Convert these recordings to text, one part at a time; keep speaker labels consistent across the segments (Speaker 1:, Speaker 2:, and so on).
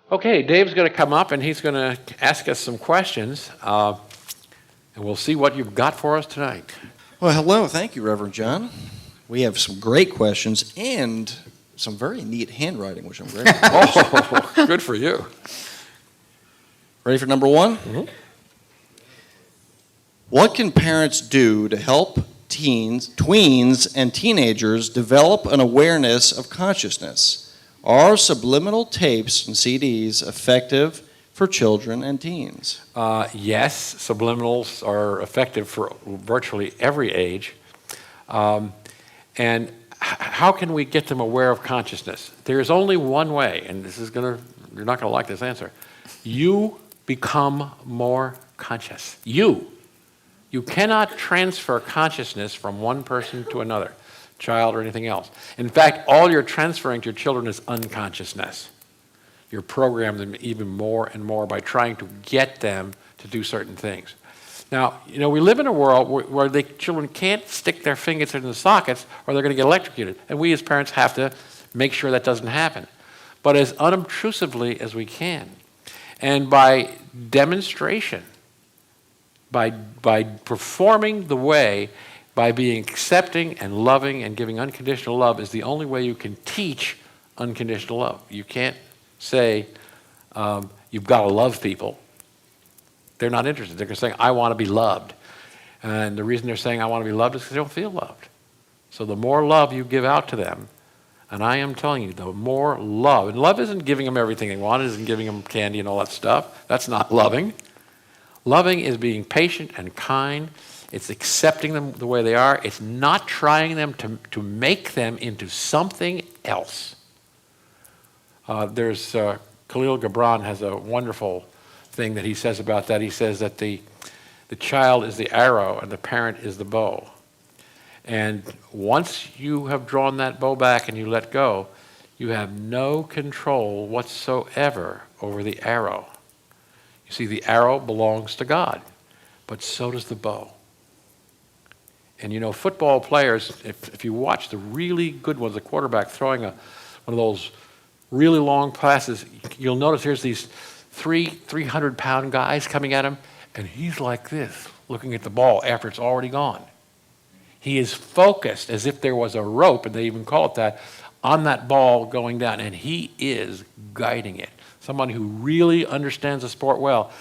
Speaker 1: Okay, Dave's going to come up and he's going to ask us some questions, and we'll see what you've got for us tonight.
Speaker 2: Well, hello. Thank you, Reverend John. We have some great questions and some very neat handwriting, which I'm grateful for.
Speaker 1: Oh, good for you.
Speaker 2: Ready for number one?
Speaker 1: Mm-hmm.
Speaker 2: What can parents do to help tweens, and teenagers develop an awareness of consciousness? Are subliminal tapes and CDs effective for children and teens?
Speaker 1: Yes, subliminals are effective for virtually every age. And how can we get them aware of consciousness? There's only one way, and you're not going to like this answer. You become more conscious. You cannot transfer consciousness from one person to another, child or anything else. In fact, all you're transferring to your children is unconsciousness. You're programming them even more and more by trying to get them to do certain things. Now, we live in a world where the children can't stick their fingers in the sockets or they're going to get electrocuted. And we as parents have to make sure that doesn't happen. But as unobtrusively as we can. And by demonstration, by performing the way, by being accepting and loving and giving unconditional love is the only way you can teach unconditional love. You can't say, you've got to love people. They're not interested. They're saying, I want to be loved. And the reason they're saying, I want to be loved is because they don't feel loved. So the more love you give out to them, and I am telling you, the more love, and love isn't giving them everything they want, it isn't giving them candy and all that stuff. That's not loving. Loving is being patient and kind. It's accepting them the way they are. It's not trying them to make them into something else. Khalil Gibran has a wonderful thing that he says about that. He says that the child is the arrow and the parent is the bow. And once you have drawn that bow back and you let go, you have no control whatsoever over the arrow. You see, the arrow belongs to God, but so does the bow. And football players, if you watch the really good ones, the quarterback throwing one of those really long passes, you'll notice here's these 300-pound guys coming at him, and he's like this, looking at the ball after it's already gone. He is focused as if there was a rope, and they even call it that, on that ball going down, and he is guiding it. Someone who really understands the sport well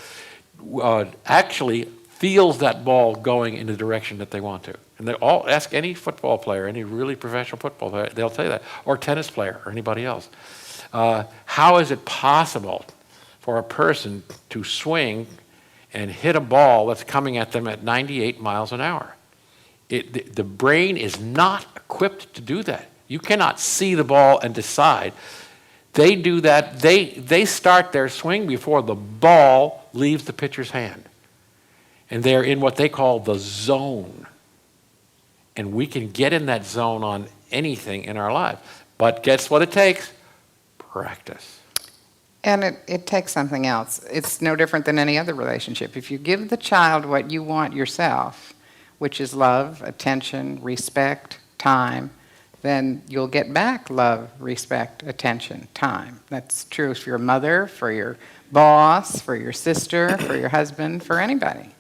Speaker 1: actually feels that ball going in the direction that they want to. And they all ask any football player, any really professional football player, they'll tell you that, or tennis player, or anybody else. How is it possible for a person to swing and hit a ball that's coming at them at 98 miles an hour? The brain is not equipped to do that. You cannot see the ball and decide. They do that. They start their swing before the ball leaves the pitcher's hand. And they're in what they call the zone. And we can get in that zone on anything in our life. But guess what it takes? Practice.
Speaker 3: And it takes something else. It's no different than any other relationship. If you give the child what you want yourself, which is love, attention, respect, time, then you'll get back love, respect, attention, time. That's true for your mother, for your boss, for your sister, for your husband, for anybody.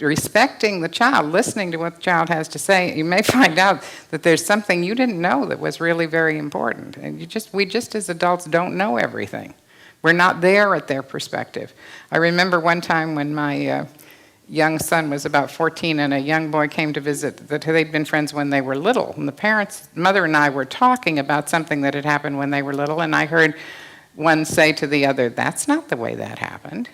Speaker 3: Respecting the child, listening to what the child has to say, you may find out that there's something you didn't know that was really very important. And we just as adults don't know everything. We're not there at their perspective. I remember one time when my young son was about 14 and a young boy came to visit that they'd been friends when they were little. And the parents, mother and I were talking about something that had happened when they were little, and I heard one say to the other, "That's not the way that happened."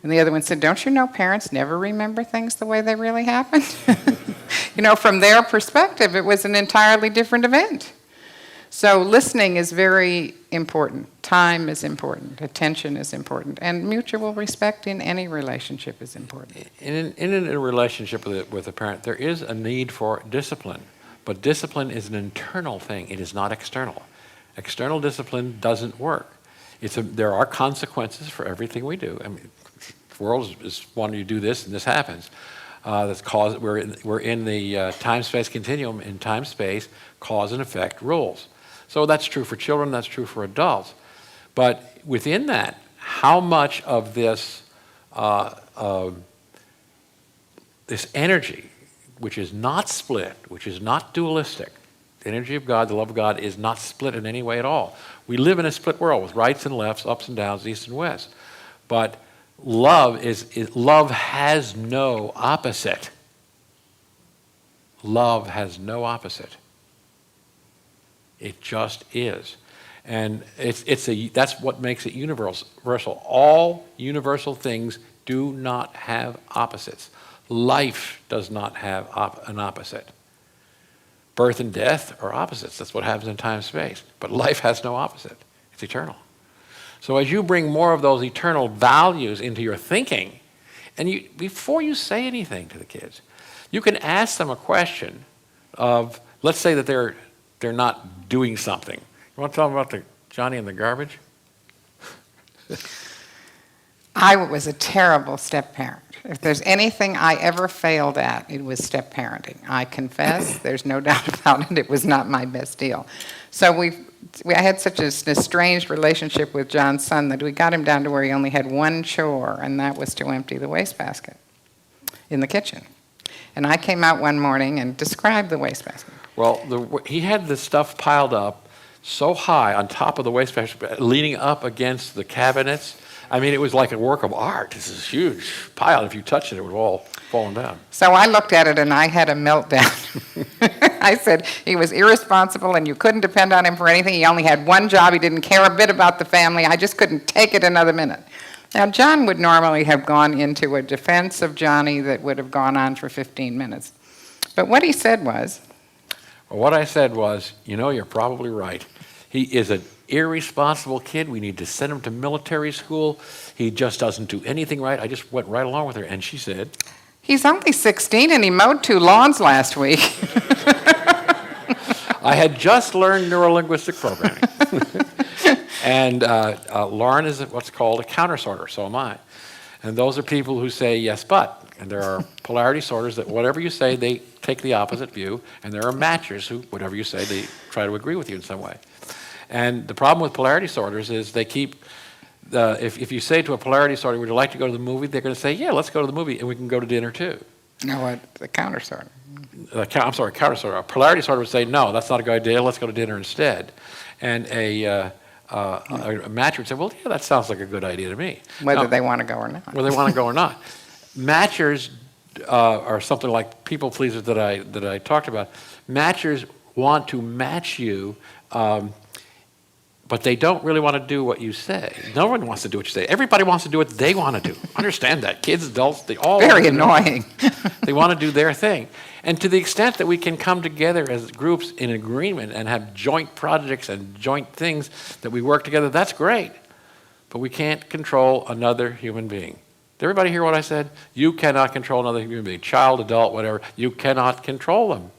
Speaker 3: And the other one said, "Don't you know parents never remember things the way they really happened?" From their perspective, it was an entirely different event. So listening is very important. Time is important. Attention is important. And mutual respect in any relationship is important.
Speaker 1: In a relationship with a parent, there is a need for discipline. But discipline is an internal thing. It is not external. External discipline doesn't work. There are consequences for everything we do. I mean, the world is wanting you to do this, and this happens. We're in the time-space continuum. In time-space, cause and effect rules. So that's true for children. That's true for adults. But within that, how much of this this energy, which is not split, which is not dualistic, the energy of God, the love of God, is not split in any way at all. We live in a split world with rights and lefts, ups and downs, east and west. But love love has no opposite. Love has no opposite. It just is. And that's what makes it universal. All universal things do not have opposites. Life does not have an opposite. Birth and death are opposites. That's what happens in time and space. But life has no opposite. It's eternal. So as you bring more of those eternal values into your thinking, and before you say anything to the kids, you can ask them a question of, let's say that they're not doing something. You want to tell them about the Johnny and the garbage?
Speaker 3: I was a terrible step-parent. If there's anything I ever failed at, it was step-parenting. I confess, there's no doubt about it, it was not my best deal. So I had such an estranged relationship with John's son that we got him down to where he only had one chore, and that was to empty the wastebasket in the kitchen. And I came out one morning and described the wastebasket.
Speaker 1: Well, he had the stuff piled up so high on top of the wastebasket, leaning up against the cabinets. I mean, it was like a work of art. This is a huge pile. If you touched it, it would all fallen down.
Speaker 3: So I looked at it and I had a meltdown. I said he was irresponsible and you couldn't depend on him for anything. He only had one job. He didn't care a bit about the family. I just couldn't take it another minute. Now, John would normally have gone into a defense of Johnny that would have gone on for 15 minutes. But what he said was...
Speaker 1: Well, what I said was, you're probably right. He is an irresponsible kid. We need to send him to military school. He just doesn't do anything right. I just went right along with her. And she said...
Speaker 3: He's only 16 and he mowed 2 lawns last week.
Speaker 1: I had just learned neurolinguistic programming. And Lauren is what's called a counter sorter, so am I. And those are people who say yes, but. And there are polarity sorters that whatever you say, they take the opposite view. And there are matchers who, whatever you say, they try to agree with you in some way. And the problem with polarity sorters is they keep, if you say to a polarity sorter, would you like to go to the movie? They're going to say, yeah, let's go to the movie, and we can go to dinner too.
Speaker 3: No, what? The counter sorter.
Speaker 1: Counter sorter. A polarity sorter would say, no, that's not a good idea, let's go to dinner instead. And a matcher would say, well, yeah, that sounds like a good idea to me.
Speaker 3: Whether they want to go or not.
Speaker 1: Whether they want to go or not. Matchers are something like people pleasers that I talked about. Matchers want to match you, but they don't really want to do what you say. No one wants to do what you say. Everybody wants to do what they want to do. Understand that. Kids, adults, they all
Speaker 3: very annoying.
Speaker 1: They want to do their thing. And to the extent that we can come together as groups in agreement and have joint projects and joint things that we work together, that's great. But we can't control another human being. Did everybody hear what I said? You cannot control another human being. Child, adult, whatever. You cannot control them.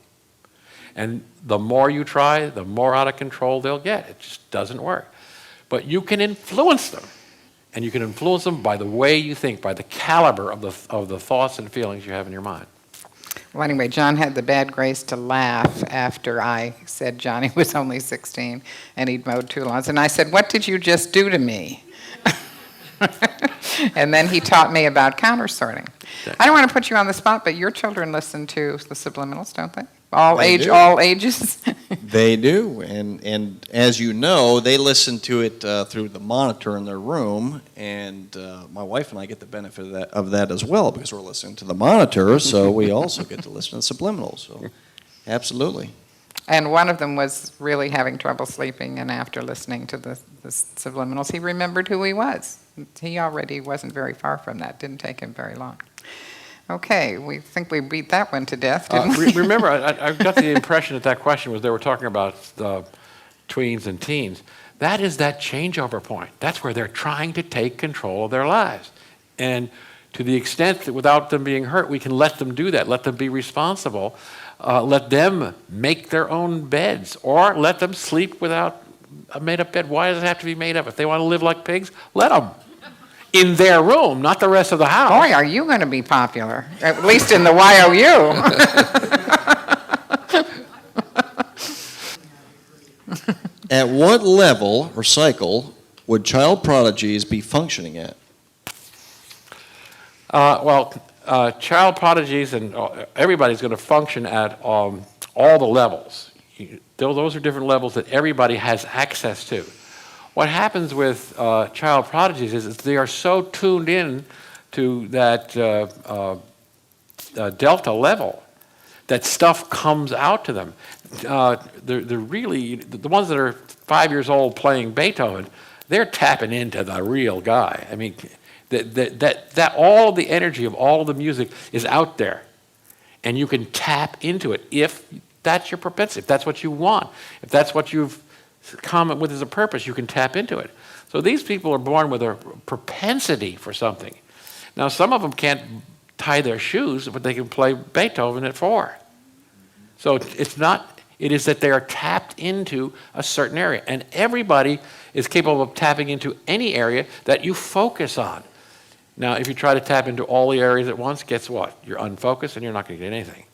Speaker 1: And the more you try, the more out of control they'll get. It just doesn't work. But you can influence them. And you can influence them by the way you think, by the caliber of the thoughts and feelings you have in your mind.
Speaker 3: Well, anyway, John had the bad grace to laugh after I said Johnny was only 16 and he'd mowed 2 lawns. And I said, what did you just do to me? And then he taught me about counter sorting. I don't want to put you on the spot, but your children listen to the Subliminals, don't they? All ages?
Speaker 2: They do, and as you know, they listen to it through the monitor in their room, and my wife and I get the benefit of that as well, because we're listening to the monitor, so we also get to listen to the Subliminals, so absolutely.
Speaker 3: And one of them was really having trouble sleeping, and after listening to the Subliminals, he remembered who he was. He already wasn't very far from that. Didn't take him very long. Okay, we think we beat that one to death, didn't we?
Speaker 1: Remember, I got the impression that question was they were talking about tweens and teens. That is that changeover point. That's where they're trying to take control of their lives. And to the extent that without them being hurt, we can let them do that, let them be responsible, let them make their own beds, or let them sleep without a made-up bed. Why does it have to be made up? If they want to live like pigs, let them. In their room, not the rest of the house.
Speaker 3: Boy, are you going to be popular, at least in the YOU.
Speaker 2: At what level or cycle would child prodigies be functioning at?
Speaker 1: Child prodigies and everybody's going to function at all the levels. Those are different levels that everybody has access to. What happens with child prodigies is they are so tuned in to that delta level that stuff comes out to them. They're really, the ones that are 5 years old playing Beethoven, they're tapping into the real guy. I mean, that all the energy of all the music is out there, and you can tap into it if that's your propensity, if that's what you want, if that's what you've come up with as a purpose, you can tap into it. So these people are born with a propensity for something. Now, some of them can't tie their shoes, but they can play Beethoven at 4. So it is that they are tapped into a certain area, and everybody is capable of tapping into any area that you focus on. Now, if you try to tap into all the areas at once, guess what? You're unfocused and you're not going to get anything.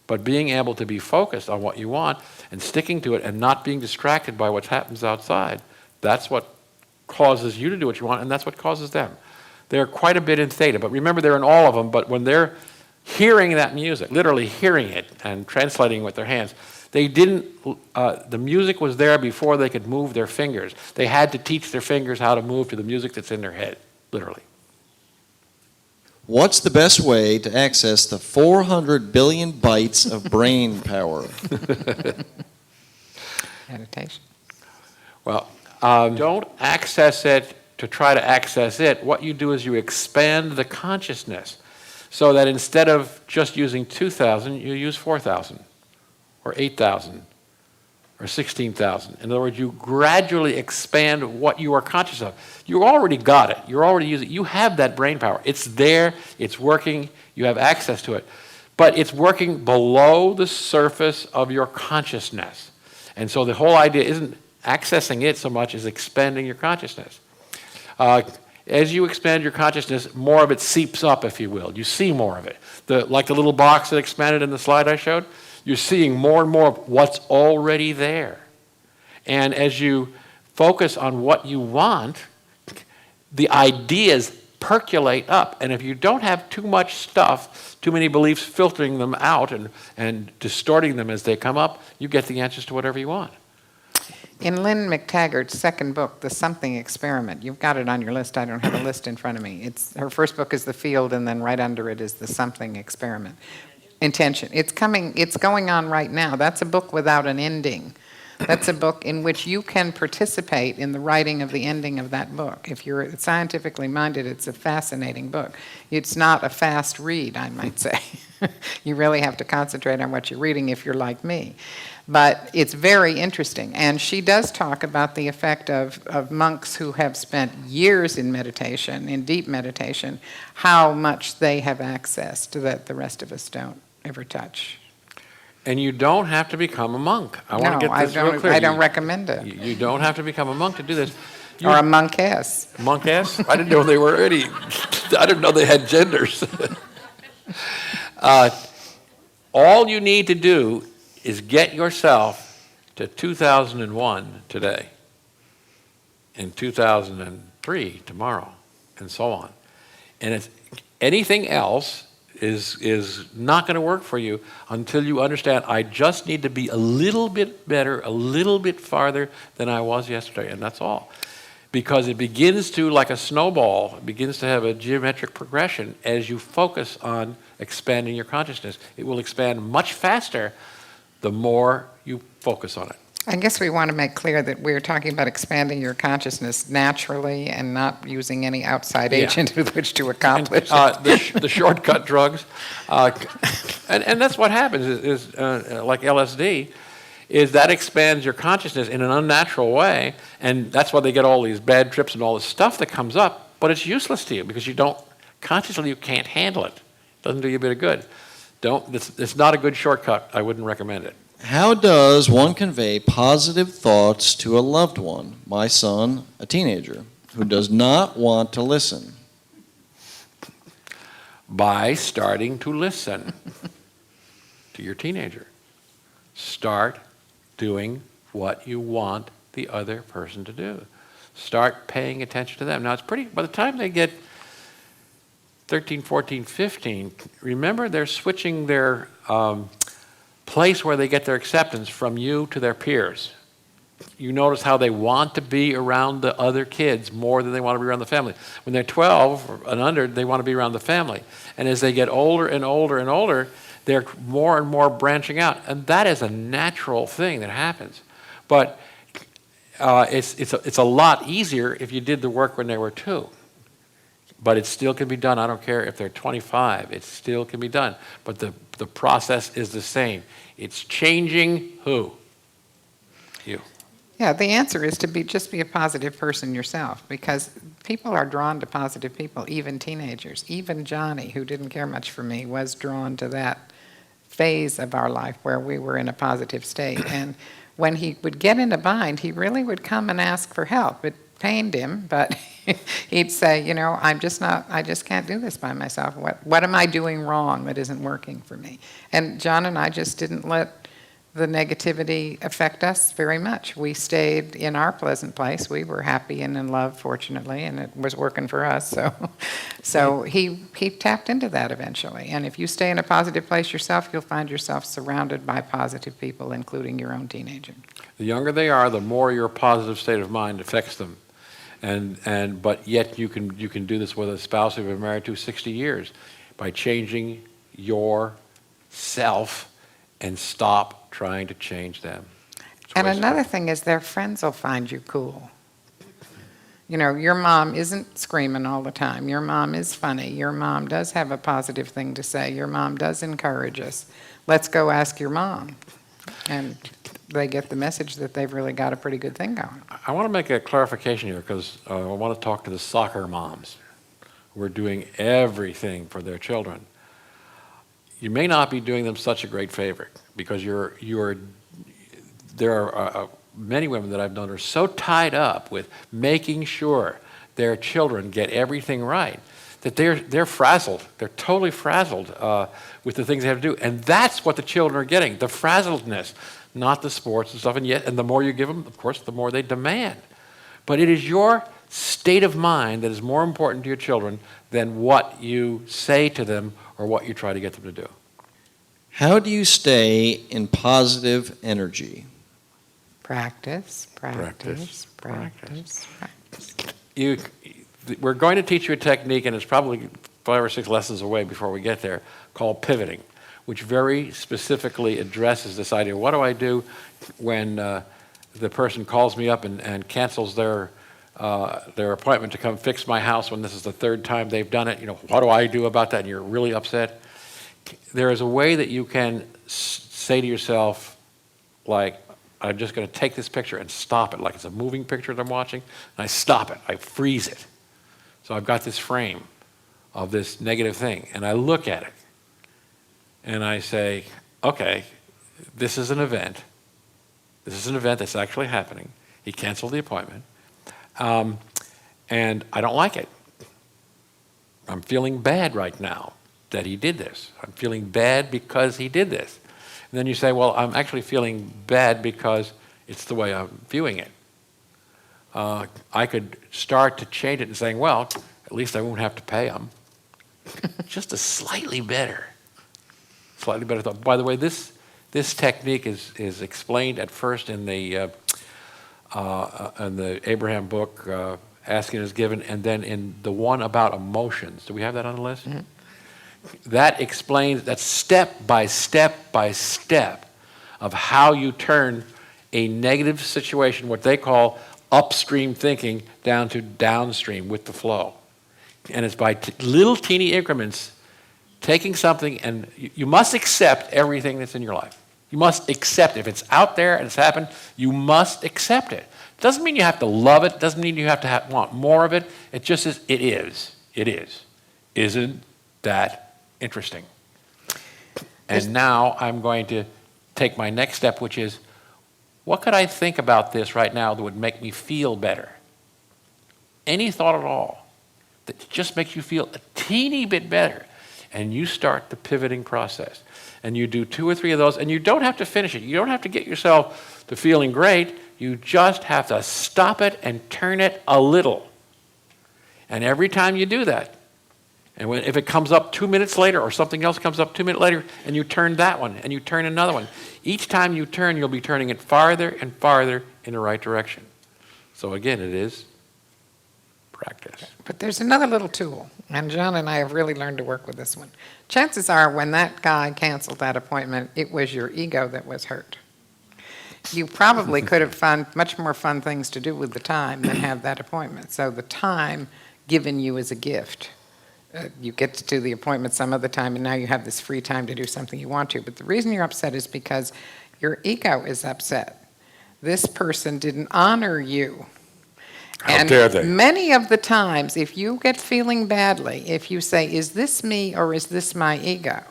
Speaker 1: But being able to be focused on what you want and sticking to it and not being distracted by what happens outside, that's what causes you to do what you want, and that's what causes them. They're quite a bit in theta, but remember they're in all of them, but when they're hearing that music, literally hearing it and translating it with their hands, the music was there before they could move their fingers. They had to teach their fingers how to move to the music that's in their head, literally.
Speaker 2: What's the best way to access the 400 billion bytes of brain power?
Speaker 3: Meditation.
Speaker 1: Well, don't access it to try to access it. What you do is you expand the consciousness so that instead of just using 2,000, you use 4,000 or 8,000 or 16,000. In other words, you gradually expand what you are conscious of. You already got it. You're already using it. You have that brain power. It's there. It's working. You have access to it. But it's working below the surface of your consciousness. And so the whole idea isn't accessing it so much as expanding your consciousness. As you expand your consciousness, more of it seeps up, if you will. You see more of it. Like the little box that expanded in the slide I showed, you're seeing more and more of what's already there. And as you focus on what you want, the ideas percolate up. And if you don't have too much stuff, too many beliefs filtering them out and distorting them as they come up, you get the answers to whatever you want.
Speaker 3: In Lynn McTaggart's second book, The Something Experiment, you've got it on your list. I don't have a list in front of me. Her first book is The Field, and then right under it is The Something Experiment. Intention. It's going on right now. That's a book without an ending. That's a book in which you can participate in the writing of the ending of that book. If you're scientifically minded, it's a fascinating book. It's not a fast read, I might say. You really have to concentrate on what you're reading if you're like me. But it's very interesting. And she does talk about the effect of monks who have spent years in meditation, in deep meditation, how much they have access to that the rest of us don't ever touch.
Speaker 1: And you don't have to become a monk. I want to get this real clear.
Speaker 3: I don't recommend it.
Speaker 1: You don't have to become a monk to do this.
Speaker 3: Or a monkess.
Speaker 1: Monkess? I didn't know they were any. I didn't know they had genders. All you need to do is get yourself to 2001 today, and 2003 tomorrow, and so on. And anything else is not going to work for you until you understand, I just need to be a little bit better, a little bit farther than I was yesterday, and that's all. Because it begins to, like a snowball, it begins to have a geometric progression as you focus on expanding your consciousness. It will expand much faster the more you focus on it.
Speaker 3: I guess we want to make clear that we're talking about expanding your consciousness naturally and not using any outside agent with which to accomplish it.
Speaker 1: The shortcut drugs. And that's what happens is like LSD, is that expands your consciousness in an unnatural way, and that's why they get all these bad trips and all this stuff that comes up, but it's useless to you because you can't handle it. It doesn't do you a bit of good. It's not a good shortcut. I wouldn't recommend it.
Speaker 2: How does one convey positive thoughts to a loved one, my son, a teenager, who does not want to listen?
Speaker 1: By starting to listen to your teenager. Start doing what you want the other person to do. Start paying attention to them. Now, by the time they get 13, 14, 15, remember they're switching their place where they get their acceptance from you to their peers. You notice how they want to be around the other kids more than they want to be around the family. When they're 12 and under, they want to be around the family. And as they get older and older and older, they're more and more branching out. And that is a natural thing that happens. But it's a lot easier if you did the work when they were 2. But it still can be done. I don't care if they're 25. It still can be done. But the process is the same. It's changing who? You.
Speaker 3: Yeah, the answer is to just be a positive person yourself, because people are drawn to positive people, even teenagers. Even Johnny, who didn't care much for me, was drawn to that phase of our life where we were in a positive state. And when he would get in a bind, he really would come and ask for help. It pained him, but he'd say, I just can't do this by myself. What am I doing wrong that isn't working for me? And John and I just didn't let the negativity affect us very much. We stayed in our pleasant place. We were happy and in love, fortunately, and it was working for us. So he tapped into that eventually. And if you stay in a positive place yourself, you'll find yourself surrounded by positive people, including your own teenager.
Speaker 1: The younger they are, the more your positive state of mind affects them. But yet you can do this with a spouse you've been married to 60 years by changing yourself and stop trying to change them.
Speaker 3: And another thing is their friends will find you cool. Your mom isn't screaming all the time. Your mom is funny. Your mom does have a positive thing to say. Your mom does encourage us. Let's go ask your mom. And they get the message that they've really got a pretty good thing going.
Speaker 1: I want to make a clarification here because I want to talk to the soccer moms who are doing everything for their children. You may not be doing them such a great favor because there are many women that I've known are so tied up with making sure their children get everything right that they're frazzled. They're totally frazzled with the things they have to do. And that's what the children are getting, the frazzledness, not the sports and stuff. And the more you give them, of course, the more they demand. But it is your state of mind that is more important to your children than what you say to them or what you try to get them to do.
Speaker 2: How do you stay in positive energy?
Speaker 3: Practice.
Speaker 1: We're going to teach you a technique, and it's probably 5 or 6 lessons away before we get there, called pivoting, which very specifically addresses this idea. What do I do when the person calls me up and cancels their appointment to come fix my house when this is the 3rd time they've done it? What do I do about that? And you're really upset. There is a way that you can say to yourself, like, I'm just going to take this picture and stop it, like it's a moving picture that I'm watching, and I stop it, I freeze it. So I've got this frame of this negative thing, and I look at it, and I say, okay, this is an event. This is an event that's actually happening. He canceled the appointment, and I don't like it. I'm feeling bad right now that he did this. I'm feeling bad because he did this. And then you say, well, I'm actually feeling bad because it's the way I'm viewing it. I could start to change it and saying, well, at least I won't have to pay him. Just a slightly better thought. By the way, this technique is explained at first in the Abraham book, Asking is Given, and then in the one about emotions. Do we have that on the list? Mm-hmm. That explains, that step by step by step of how you turn a negative situation, what they call upstream thinking, down to downstream with the flow. And it's by little teeny increments, taking something, and you must accept everything that's in your life. You must accept it. If it's out there and it's happened, you must accept it. It doesn't mean you have to love it. It doesn't mean you have to want more of it. It just is, it is. It is. Isn't that interesting? And now I'm going to take my next step, which is, what could I think about this right now that would make me feel better? Any thought at all that just makes you feel a teeny bit better. And you start the pivoting process. And you do 2 or 3 of those, and you don't have to finish it. You don't have to get yourself to feeling great. You just have to stop it and turn it a little. And every time you do that, and if it comes up 2 minutes later or something else comes up 2 minutes later, and you turn that one and you turn another one, each time you turn, you'll be turning it farther and farther in the right direction. So again, it is practice.
Speaker 3: But there's another little tool, and John and I have really learned to work with this one. Chances are when that guy canceled that appointment, it was your ego that was hurt. You probably could have found much more fun things to do with the time than have that appointment. So the time given you is a gift. You get to do the appointment some other time, and now you have this free time to do something you want to. But the reason you're upset is because your ego is upset. This person didn't honor you.
Speaker 1: How dare they?
Speaker 3: Many of the times, if you get feeling badly, if you say, is this me or is this my ego?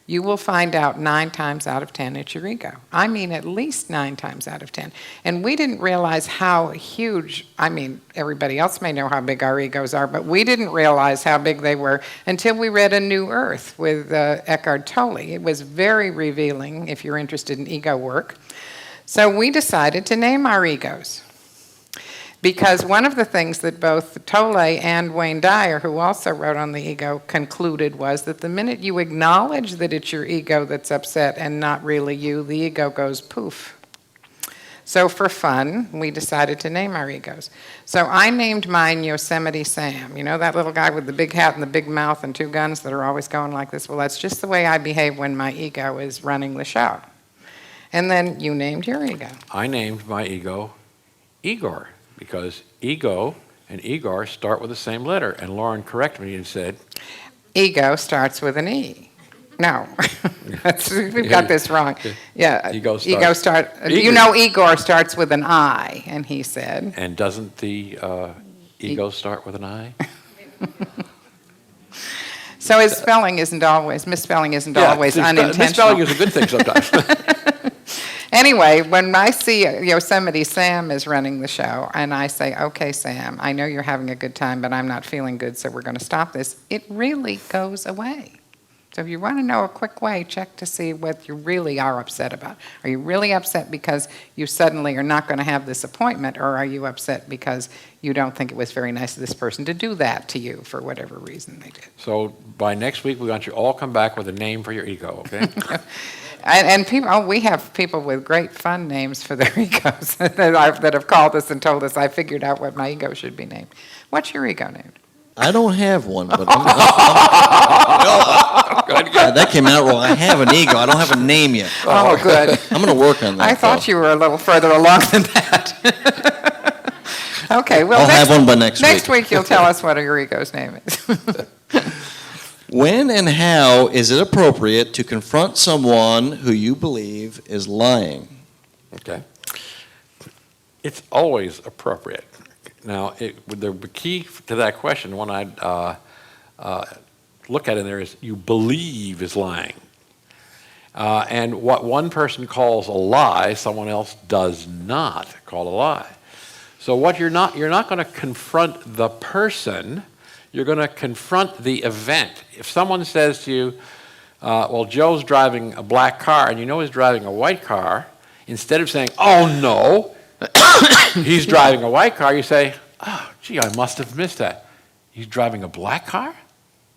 Speaker 3: You will find out 9 times out of 10 it's your ego. I mean, at least 9 times out of 10. And we didn't realize how huge, I mean, everybody else may know how big our egos are, but we didn't realize how big they were until we read A New Earth with Eckhart Tolle. It was very revealing if you're interested in ego work. So we decided to name our egos. Because one of the things that both Tolle and Wayne Dyer, who also wrote on the ego, concluded was that the minute you acknowledge that it's your ego that's upset and not really you, the ego goes poof. So for fun, we decided to name our egos. So I named mine Yosemite Sam. You know that little guy with the big hat and the big mouth and 2 guns that are always going like this? Well, that's just the way I behave when my ego is running the show. And then you named your ego.
Speaker 1: I named my ego Igor, because ego and Igor start with the same letter. And Lauren corrected me and said,
Speaker 3: Ego starts with an E. No, we've got this wrong. Yeah,
Speaker 1: Ego
Speaker 3: You know Igor starts with an I, and he said.
Speaker 1: And doesn't the ego start with an I?
Speaker 3: So his spelling isn't always, misspelling isn't always unintentional.
Speaker 1: Misspelling is a good thing sometimes.
Speaker 3: Anyway, when I see Yosemite Sam is running the show, and I say, okay, Sam, I know you're having a good time, but I'm not feeling good, so we're going to stop this, it really goes away. So if you want to know a quick way, check to see what you really are upset about. Are you really upset because you suddenly are not going to have this appointment, or are you upset because you don't think it was very nice of this person to do that to you for whatever reason they did?
Speaker 1: So by next week, we want you all come back with a name for your ego, okay?
Speaker 3: And people, we have people with great fun names for their egos that have called us and told us, I figured out what my ego should be named. What's your ego named?
Speaker 2: I don't have one, but that came out wrong. I have an ego. I don't have a name yet.
Speaker 3: Oh, good.
Speaker 2: I'm going to work on that.
Speaker 3: I thought you were a little further along than that. Okay, well,
Speaker 2: I'll have one by next week.
Speaker 3: Next week you'll tell us what your ego's name is.
Speaker 2: When and how is it appropriate to confront someone who you believe is lying?
Speaker 1: Okay. It's always appropriate. Now, the key to that question, when I look at it there, is you believe is lying. And what one person calls a lie, someone else does not call a lie. So what you're not going to confront the person, you're going to confront the event. If someone says to you, well, Joe's driving a black car, and you know he's driving a white car, instead of saying, oh no, he's driving a white car, you say, oh, gee, I must have missed that. He's driving a black car?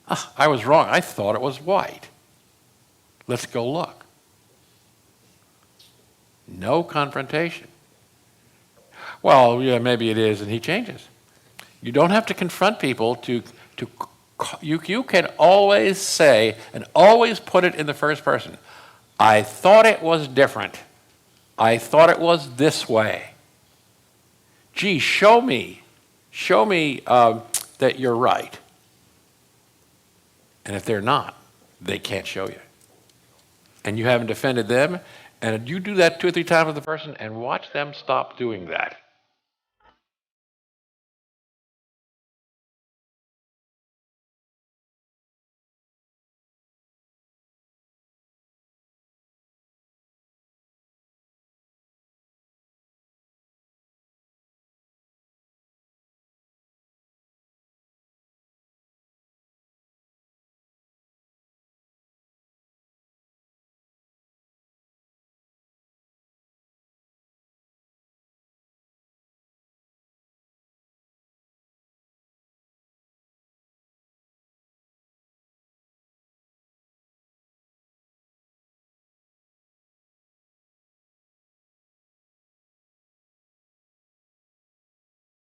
Speaker 1: Oh, I was wrong. I thought it was white. Let's go look. No confrontation. Well, yeah, maybe it is, and he changes. You don't have to confront people you can always say and always put it in the first person. I thought it was different. I thought it was this way. Gee, show me that you're right. And if they're not, they can't show you. And you haven't defended them, and you do that 2 or 3 times with the person, and watch them stop doing that.